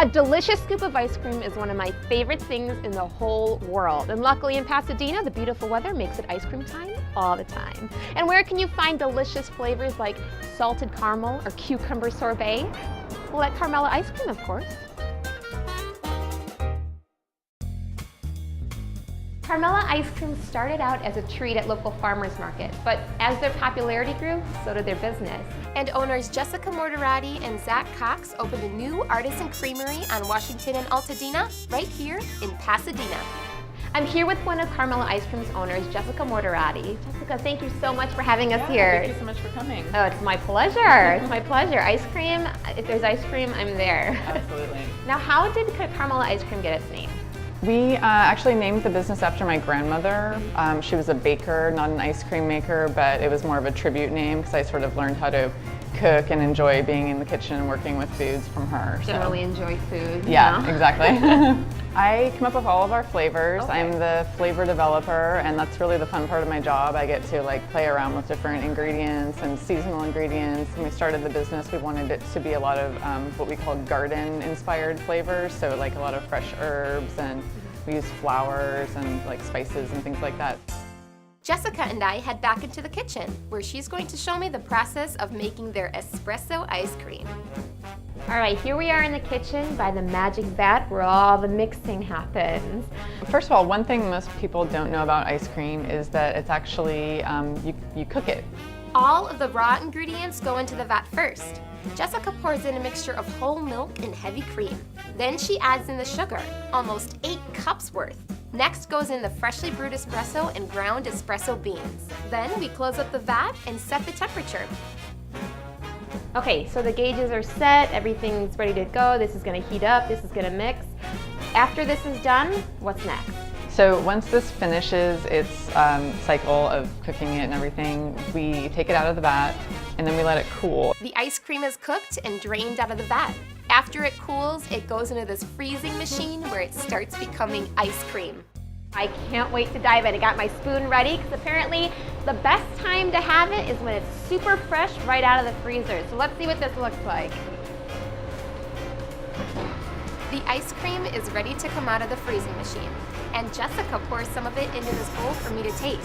A delicious scoop of ice cream is one of my favorite things in the whole world. And luckily in Pasadena, the beautiful weather makes it ice cream time all the time. And where can you find delicious flavors like salted caramel or cucumber sorbet? Well, at Carmela Ice Cream, of course. Carmela Ice Cream started out as a treat at local farmers markets, but as their popularity grew, so did their business. And owners Jessica Morterati and Zach Cox opened a new artisan creamery on Washington and Altadena, right here in Pasadena. I'm here with one of Carmela Ice Cream's owners, Jessica Morterati. Jessica, thank you so much for having us here. Thank you so much for coming. Oh, it's my pleasure. It's my pleasure. Ice cream, if there's ice cream, I'm there. Absolutely. Now, how did Carmela Ice Cream get its name? We actually named the business after my grandmother. She was a baker, not an ice cream maker, but it was more of a tribute name because I sort of learned how to cook and enjoy being in the kitchen and working with foods from her. Generally enjoy food. Yeah, exactly. I come up with all of our flavors. Okay. I'm the flavor developer, and that's really the fun part of my job. I get to play around with different ingredients and seasonal ingredients. When we started the business, we wanted it to be a lot of what we call garden-inspired flavors, so a lot of fresh herbs, and we use flowers and spices and things like that. Jessica and I head back into the kitchen, where she's going to show me the process of making their espresso ice cream. All right, here we are in the kitchen by the magic vat where all the mixing happens. First of all, one thing most people don't know about ice cream is that it's actually, you cook it. All of the raw ingredients go into the vat first. Jessica pours in a mixture of whole milk and heavy cream. Then she adds in the sugar, almost 8 cups worth. Next goes in the freshly brewed espresso and ground espresso beans. Then we close up the vat and set the temperature. Okay, so the gauges are set, everything's ready to go. This is gonna heat up, this is gonna mix. After this is done, what's next? So once this finishes its cycle of cooking it and everything, we take it out of the vat and then we let it cool. The ice cream is cooked and drained out of the vat. After it cools, it goes into this freezing machine where it starts becoming ice cream. I can't wait to dive in. I got my spoon ready because apparently the best time to have it is when it's super fresh right out of the freezer. So let's see what this looks like. The ice cream is ready to come out of the freezing machine, and Jessica pours some of it into this bowl for me to taste.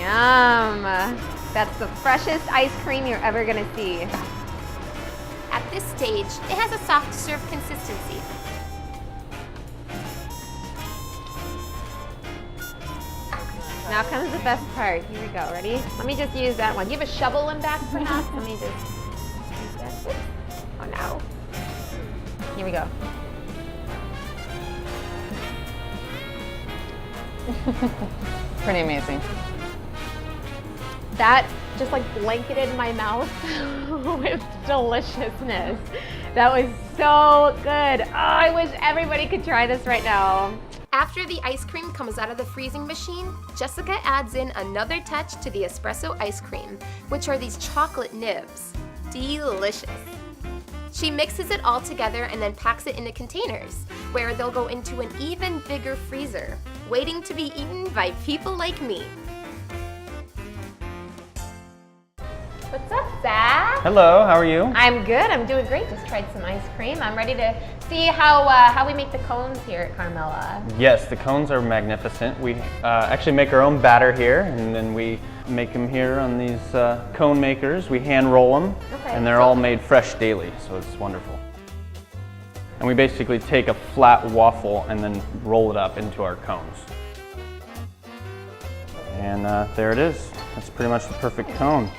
Yum! That's the freshest ice cream you're ever gonna see. At this stage, it has a soft serve consistency. Now comes the best part. Here we go. Ready? Let me just use that one. Do you have a shovel in back perhaps? Let me just use that. Oops. Oh no. Here we go. Pretty amazing. That just blanketed my mouth with deliciousness. That was so good. Oh, I wish everybody could try this right now. After the ice cream comes out of the freezing machine, Jessica adds in another touch to the espresso ice cream, which are these chocolate nibs. Delicious. She mixes it all together and then packs it into containers, where they'll go into an even bigger freezer, waiting to be eaten by people like me. What's up, Zach? Hello, how are you? I'm good. I'm doing great. Just tried some ice cream. I'm ready to see how we make the cones here at Carmela. Yes, the cones are magnificent. We actually make our own batter here, and then we make them here on these cone makers. We hand roll them, and they're all made fresh daily, so it's wonderful. And we basically take a flat waffle and then roll it up into our cones. And there it is. That's pretty much the perfect cone.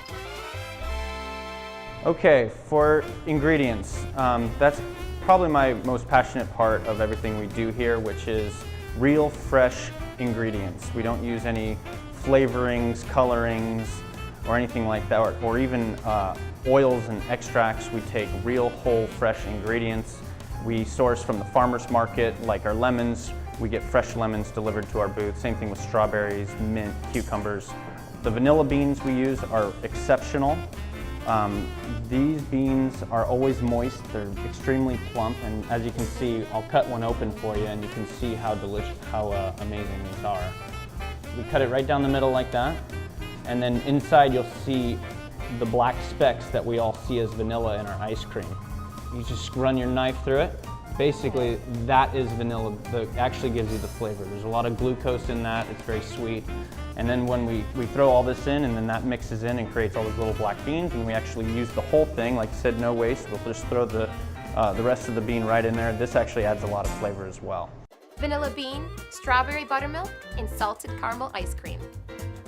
Okay, for ingredients, that's probably my most passionate part of everything we do here, which is real fresh ingredients. We don't use any flavorings, colorings, or anything like that, or even oils and extracts. We take real whole fresh ingredients. We source from the farmer's market, like our lemons. We get fresh lemons delivered to our booth. Same thing with strawberries, mint, cucumbers. The vanilla beans we use are exceptional. These beans are always moist, they're extremely plump, and as you can see, I'll cut one open for you and you can see how delicious, how amazing these are. We cut it right down the middle like that, and then inside you'll see the black specks that we all see as vanilla in our ice cream. You just run your knife through it, Basically, that is vanilla that actually gives you the flavor. There's a lot of glucose in that, it's very sweet. And then when we throw all this in, and then that mixes in and creates all those little black beans, and we actually use the whole thing, like I said, no waste. We'll just throw the rest of the bean right in there. This actually adds a lot of flavor as well. Vanilla bean, strawberry buttermilk, and salted caramel ice cream.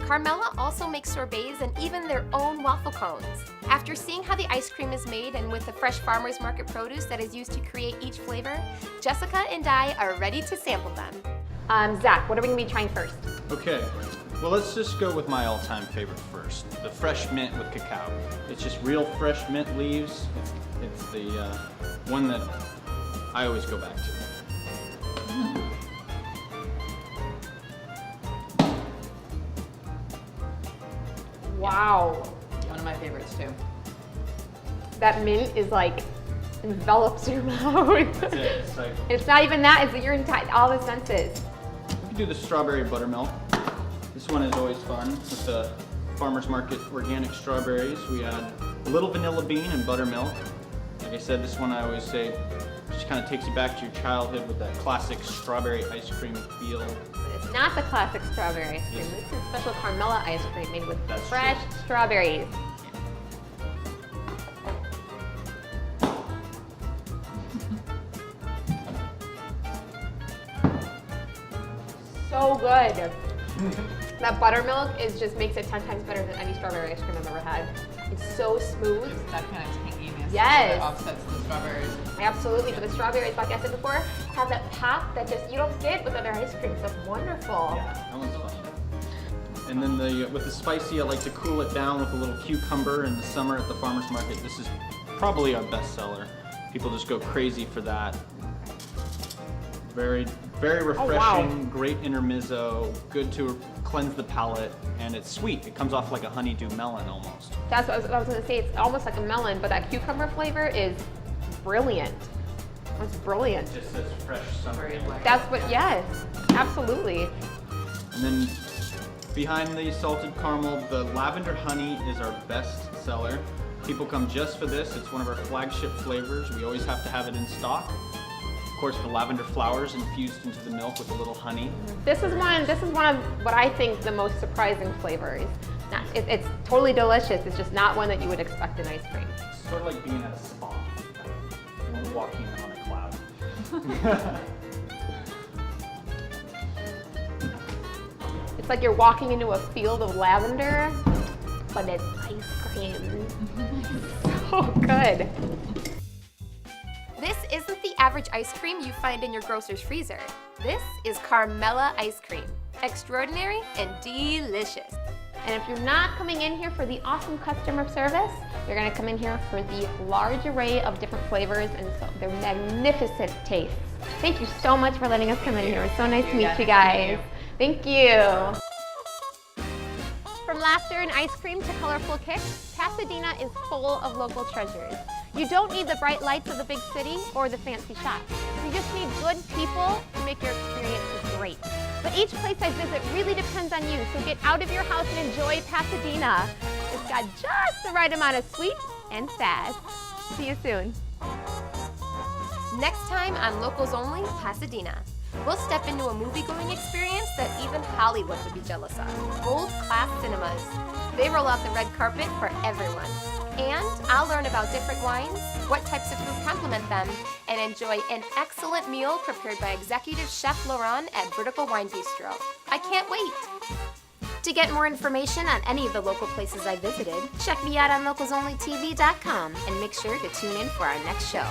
Carmela also makes sorbets and even their own waffle cones. After seeing how the ice cream is made and with the fresh farmers market produce that is used to create each flavor, Jessica and I are ready to sample them. Zach, what are we gonna be trying first? Okay, well let's just go with my all-time favorite first, the fresh mint with cacao. It's just real fresh mint leaves. It's the one that I always go back to. Wow, One of my favorites too. that mint is like envelops your mouth. That's it. It's like, It's not even that, it's your entire, all the senses. we can do the strawberry buttermilk. This one is always fun with the farmer's market organic strawberries. We add a little vanilla bean and buttermilk. Like I said, this one I always say just kind of takes you back to your childhood with that classic strawberry ice cream feel. It's not the classic strawberry ice cream. Yes. This is special Carmela ice cream made with That's fresh true. strawberries. So good. That buttermilk just makes it 10 times better than any strawberry ice cream I've ever had. It's so smooth. That kind of tanginess Yes. that offsets the strawberries. Absolutely, but the strawberries, like I said before, have that pop that just you don't get with other ice creams. That's wonderful. Yeah, that one's fun. And then with the spicy, I like to cool it down with a little cucumber in the summer at the farmer's market. This is probably our best seller. People just go crazy for that. Very, very refreshing, wow. great intermezzo, good to cleanse the palate, and it's sweet. It comes off like a honeydew melon almost. That's what I was going to say. It's almost like a melon, but that cucumber flavor is brilliant. That's brilliant. Just says fresh summer. That's what, yes, absolutely. And then behind the salted caramel, the lavender honey is our best seller. People come just for this. It's one of our flagship flavors. We always have to have it in stock. Of course, the lavender flowers infused into the milk with a little honey. This is one of what I think the most surprising flavors. It's totally delicious. It's just not one that you would expect in ice cream. It's sort of like being at a spa, like walking on a cloud. It's like you're walking into a field of lavender, but it's ice cream. So good. This isn't the average ice cream you find in your grocer's freezer. This is Carmela Ice Cream. Extraordinary and delicious. And if you're not coming in here for the awesome customer service, you're gonna come in here for the large array of different flavors and their magnificent tastes. Thank you so much for letting us come in here. It was so nice to meet you guys. Thank you. From laughter and ice cream to colorful kicks, Pasadena is full of local treasures. You don't need the bright lights of the big city or the fancy shops. You just need good people to make your experiences great. But each place I visit really depends on you, so get out of your house and enjoy Pasadena. It's got just the right amount of sweet and sad. See you soon. Next time on Locals Only Pasadena, we'll step into a movie-going experience that even Hollywood would be jealous of. World-class cinemas. They roll out the red carpet for everyone. And I'll learn about different wines, what types of food complement them, and enjoy an excellent meal prepared by Executive Chef Laurent at Vertical Wine Bistro. I can't wait! To get more information on any of the local places I visited, check me out on localsonlytv.com and make sure to tune in for our next show.